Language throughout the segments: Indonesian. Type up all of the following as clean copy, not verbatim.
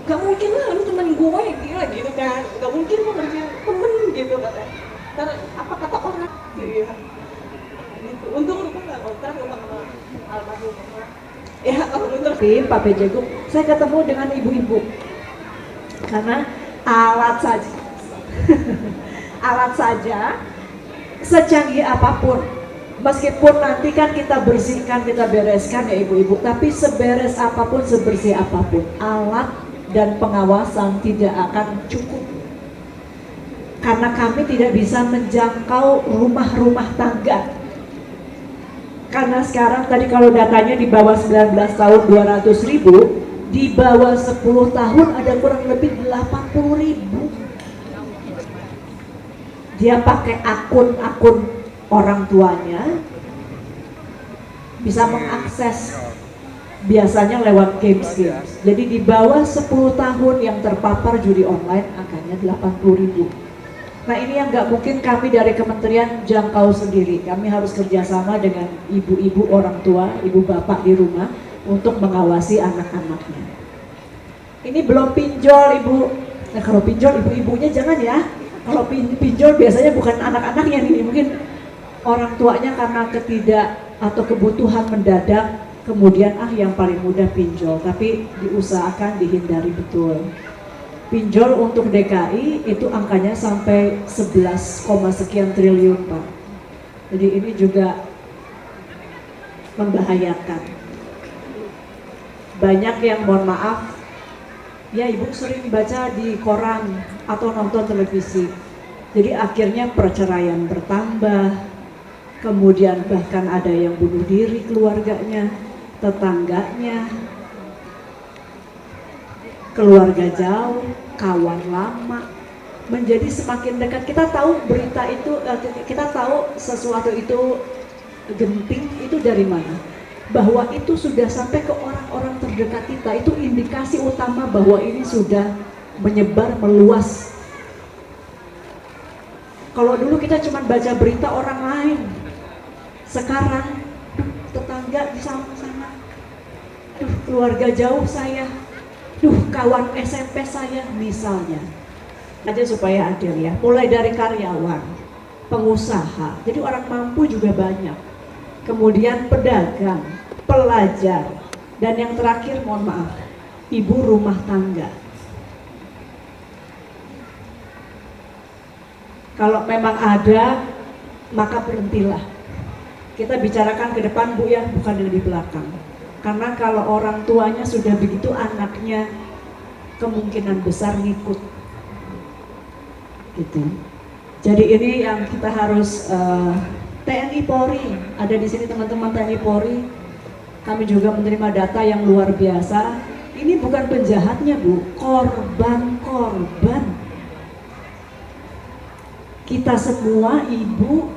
Gak mungkin lah lu temen gue gila gitu kan, gak mungkin lu ngerjain temen gitu katanya. Karena apa kata orang iya gitu. Untung lu kan gak kontrak sama almarhum mama. Ya kalau bener Pak Bejagung, saya ketemu dengan ibu-ibu karena alat saja alat saja secanggih apapun, meskipun nanti kan kita bersihkan, kita bereskan ya ibu-ibu, tapi seberes apapun, sebersih apapun, alat dan pengawasan tidak akan cukup. Karena kami tidak bisa menjangkau rumah-rumah tangga. Karena sekarang tadi kalau datanya di bawah 19 tahun 200.000, di bawah 10 tahun ada kurang lebih 80.000. Dia pakai akun-akun orang tuanya, bisa mengakses biasanya lewat games. Jadi di bawah 10 tahun yang terpapar judi online angkanya 80.000. Nah ini yang nggak mungkin kami dari kementerian jangkau sendiri. Kami harus kerjasama dengan ibu-ibu orang tua, ibu bapak di rumah untuk mengawasi anak-anaknya. Ini belum pinjol ibu. Nah kalau pinjol ibu-ibunya jangan ya. Kalau pinjol biasanya bukan anak-anaknya nih, mungkin orang tuanya karena atau kebutuhan mendadak, kemudian yang paling mudah pinjol, tapi diusahakan dihindari betul. Pinjol untuk DKI itu angkanya sampai 11, sekian triliun Pak. Jadi ini juga membahayakan. Banyak yang mohon maaf, ya ibu sering baca di koran atau nonton televisi. Jadi akhirnya perceraian bertambah, kemudian bahkan ada yang bunuh diri keluarganya, tetangganya, keluarga jauh, kawan lama, menjadi semakin dekat. Kita tahu berita itu, kita tahu sesuatu itu genting itu dari mana? Bahwa itu sudah sampai ke orang-orang terdekat kita, itu indikasi utama bahwa ini sudah menyebar, meluas. Kalau dulu kita cuma baca berita orang lain, sekarang tetangga di sana, keluarga jauh saya, kawan SMP saya misalnya. Aja supaya adil ya, mulai dari karyawan, pengusaha, jadi orang mampu juga banyak, kemudian pedagang, pelajar, dan yang terakhir mohon maaf, ibu rumah tangga. Kalau memang ada, maka berhentilah. Kita bicarakan ke depan Bu ya, bukan yang di belakang. Karena kalau orang tuanya sudah begitu, anaknya kemungkinan besar ngikut. Gitu. Jadi ini yang kita harus TNI Polri, ada di sini teman-teman TNI Polri. Kami juga menerima data yang luar biasa. Ini bukan penjahatnya Bu, korban-korban. Kita semua ibu,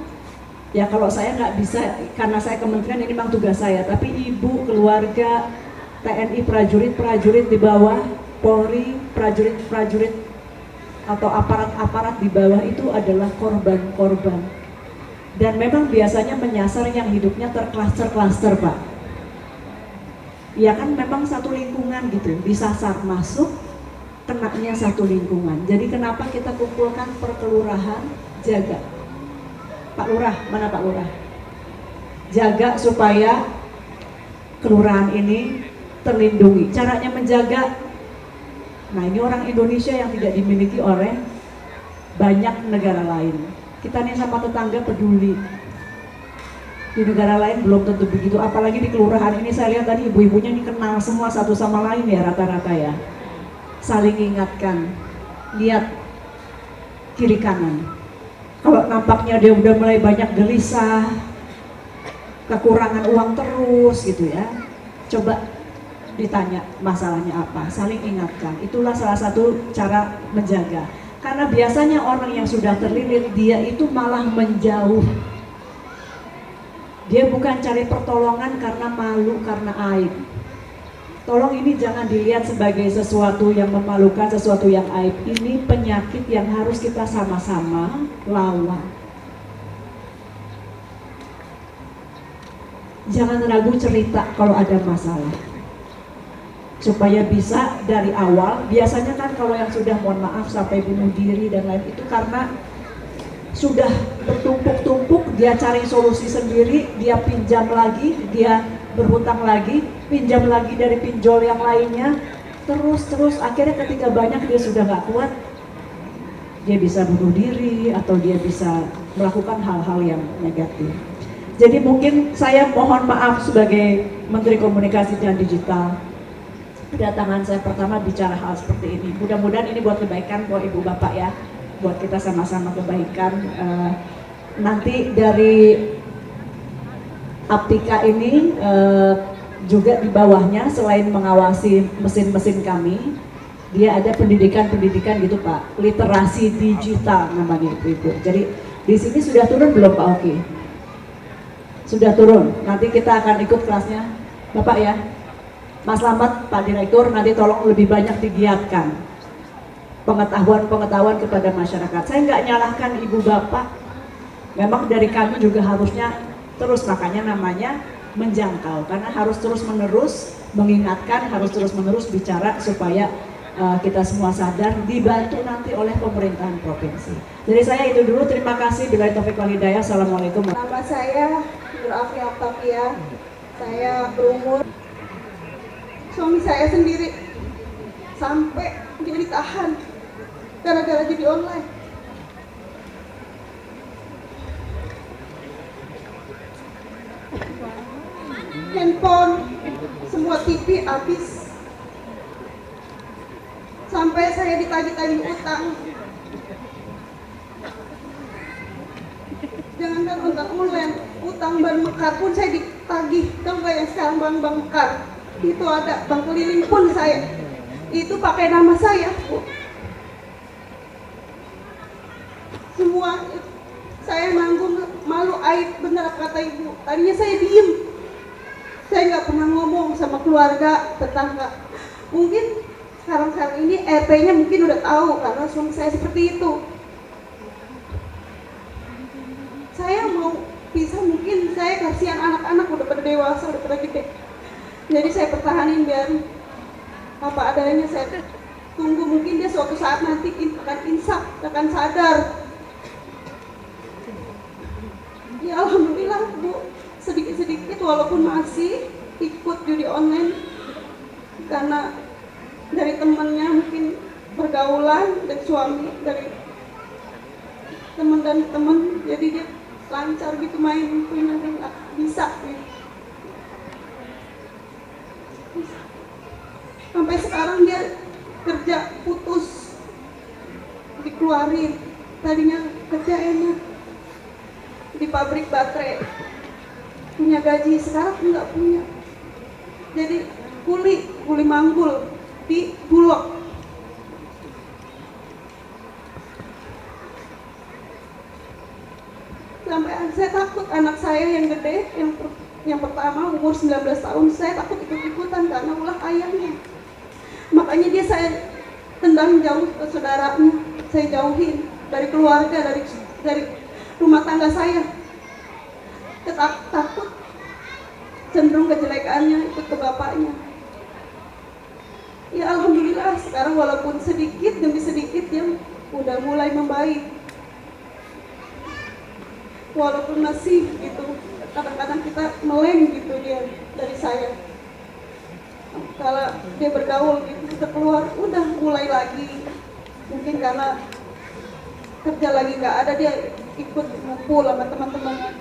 ya kalau saya nggak bisa, karena saya kementerian ini memang tugas saya, tapi ibu, keluarga, TNI, prajurit di bawah, Polri, prajurit atau aparat-aparat di bawah itu adalah korban-korban. Dan memang biasanya menyasar yang hidupnya terklaster-klaster Pak. Ya kan memang satu lingkungan gitu, disasar masuk, kenaknya satu lingkungan. Jadi kenapa kita kumpulkan per kelurahan, jaga. Pak Lurah, mana Pak Lurah? Jaga supaya kelurahan ini terlindungi. Caranya menjaga, nah ini orang Indonesia yang tidak dimiliki oleh banyak negara lain. Kita nih sama tetangga peduli. Di negara lain belum tentu begitu, apalagi di kelurahan ini saya lihat tadi ibu-ibunya ini kenal semua satu sama lain ya rata-rata ya. Saling ingatkan, lihat kiri kanan. Kalau nampaknya dia udah mulai banyak gelisah, kekurangan uang terus gitu ya, coba ditanya masalahnya apa, saling ingatkan. Itulah salah satu cara menjaga. Karena biasanya orang yang sudah terlilit, dia itu malah menjauh. Dia bukan cari pertolongan karena malu, karena aib. Tolong ini jangan dilihat sebagai sesuatu yang memalukan, sesuatu yang aib. Ini penyakit yang harus kita sama-sama lawan. Jangan ragu cerita kalau ada masalah. supaya bisa dari awal. Biasanya kan kalau yang sudah mohon maaf sampai bunuh diri dan lain itu karena sudah bertumpuk-tumpuk, dia cari solusi sendiri, dia pinjam lagi, dia berhutang lagi, pinjam lagi dari pinjol yang lainnya, terus akhirnya ketika banyak dia sudah nggak kuat, dia bisa bunuh diri atau dia bisa melakukan hal-hal yang negatif. Jadi mungkin saya mohon maaf sebagai Menteri Komunikasi dan Digital, kedatangan saya pertama bicara hal seperti ini. Mudah-mudahan ini buat kebaikan buat Ibu Bapak ya, buat kita sama-sama kebaikan. Nanti dari Aptika ini juga di bawahnya selain mengawasi mesin-mesin kami, dia ada pendidikan gitu Pak, literasi digital namanya itu. Jadi di sini sudah turun belum Pak Oki? Sudah turun. Nanti kita akan ikut kelasnya, Bapak ya. Mas Slamet, Pak Direktur, nanti tolong lebih banyak digiatkan pengetahuan kepada masyarakat. Saya nggak nyalahkan Ibu Bapak, memang dari kami juga harusnya terus, makanya namanya menjangkau, karena harus terus-menerus mengingatkan, harus terus-menerus bicara supaya kita semua sadar, dibantu nanti oleh pemerintahan provinsi. Jadi saya itu dulu, terima kasih. Billahi taufiq wal hidayah. Assalamualaikum. Nama saya Nur Afri Octavia, saya berumur. Suami saya sendiri sampai dia ditahan gara-gara judi online. Handphone, semua TV habis. Sampai saya ditagih-tagih utang. Jangankan utang online, utang bank mekar pun saya ditagih. Tahu nggak yang sekarang bank mekar? Itu ada bank keliling pun saya. Itu pakai nama saya, Bu. Semua saya nanggung, malu, aib, benar kata Ibu. Tadinya saya diem. Saya nggak pernah ngomong sama keluarga, tetangga. Mungkin sekarang ini RT-nya mungkin udah tahu karena suami saya seperti itu. Saya mau pisah, mungkin saya kasihan anak-anak udah pada dewasa, udah pada gede. Jadi saya pertahanin biar apa adanya, saya tunggu mungkin dia suatu saat nanti akan insaf, akan sadar. Ya alhamdulillah Bu, sedikit-sedikit walaupun masih ikut judi online karena dari temannya mungkin pergaulan dari suami, dari teman dan teman, jadi dia lancar gitu main, punya bisa gitu. Sampai sekarang dia kerja putus, dikeluarin. Tadinya kerja enak di pabrik baterai, punya gaji, sekarang nggak punya. Jadi kuli manggul di Bulog. Sampai saya takut anak saya yang gede, yang pertama umur 19 tahun, saya takut ikut-ikutan karena ulah ayahnya. Makanya dia saya tendang jauh ke saudaranya, saya jauhin dari keluarga, dari rumah tangga saya. Takut cenderung kejelekannya ikut ke bapaknya. Ya alhamdulillah sekarang walaupun sedikit demi sedikit dia udah mulai membaik. Walaupun masih gitu, kadang-kadang kita meleng gitu dia dari saya. Kalau dia bergaul gitu, kita keluar, udah mulai lagi. Mungkin karena kerja lagi nggak ada, dia ikut ngumpul sama teman-temannya.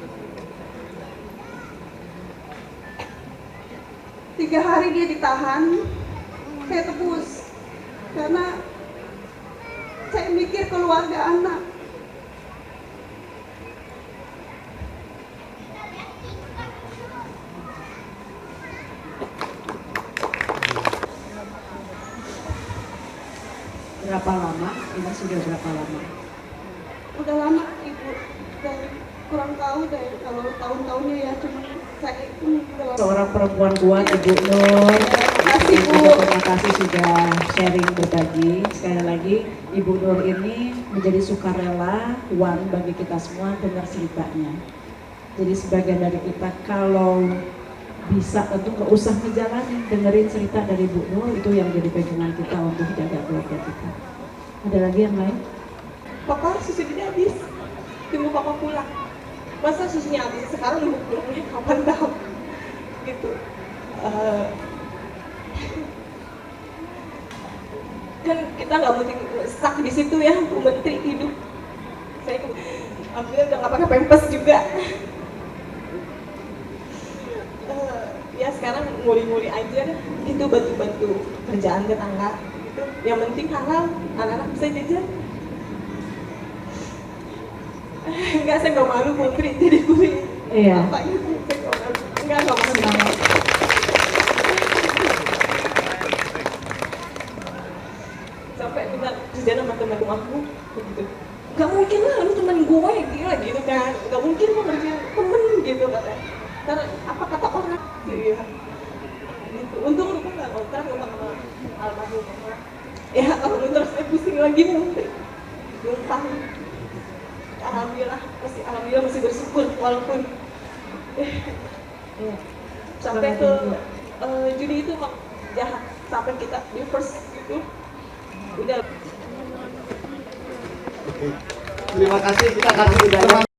3 hari dia ditahan, saya tebus. Karena saya mikir keluarga anak. Berapa lama? Ini sudah berapa lama? Udah lama Ibu, dari kurang tahu deh kalau tahun-tahunnya ya, cuma saya itu udah lama. Seorang perempuan kuat Ibu Nur. Terima kasih Bu. Terima kasih sudah sharing berbagi. Sekali lagi Ibu Nur ini menjadi sukarela bagi kita semua dengar ceritanya. Jadi sebagian dari kita kalau bisa tentu nggak usah ngejalanin, dengerin cerita dari Bu Nur, itu yang jadi pegangan kita untuk jaga keluarga kita. Ada lagi yang lain? Papa susu dia habis, tunggu papa pulang. Masa susunya habis sekarang nunggu pulangnya kapan tahu gitu. Kan kita nggak mungkin stuck di situ ya, Bu Menteri hidup. Saya alhamdulillah udah nggak pakai pampers juga. Ya sekarang nguli-nguli aja gitu, bantu-bantu kerjaan tetangga gitu. Yang penting halal, anak-anak bisa jajan. Enggak, saya nggak malu Putri jadi kuli. Iya. Apa gitu? Saya nggak malu. Enggak malu. Sampai minta kerjaan sama teman aku gitu. Gak mungkin lah, lu teman gue gila gitu kan. Gak mungkin lu kerja temen gitu katanya. Karena apa kata orang? Iya. Gitu. Untung lu kan nggak kontrak sama almarhum mama. Ya kalau terus saya pusing lagi nanti. Belum tahu. Alhamdulillah masih bersyukur walaupun sampai ke judi itu emang jahat, sampai kita divorce gitu udah. Terima kasih, kita kasih udara.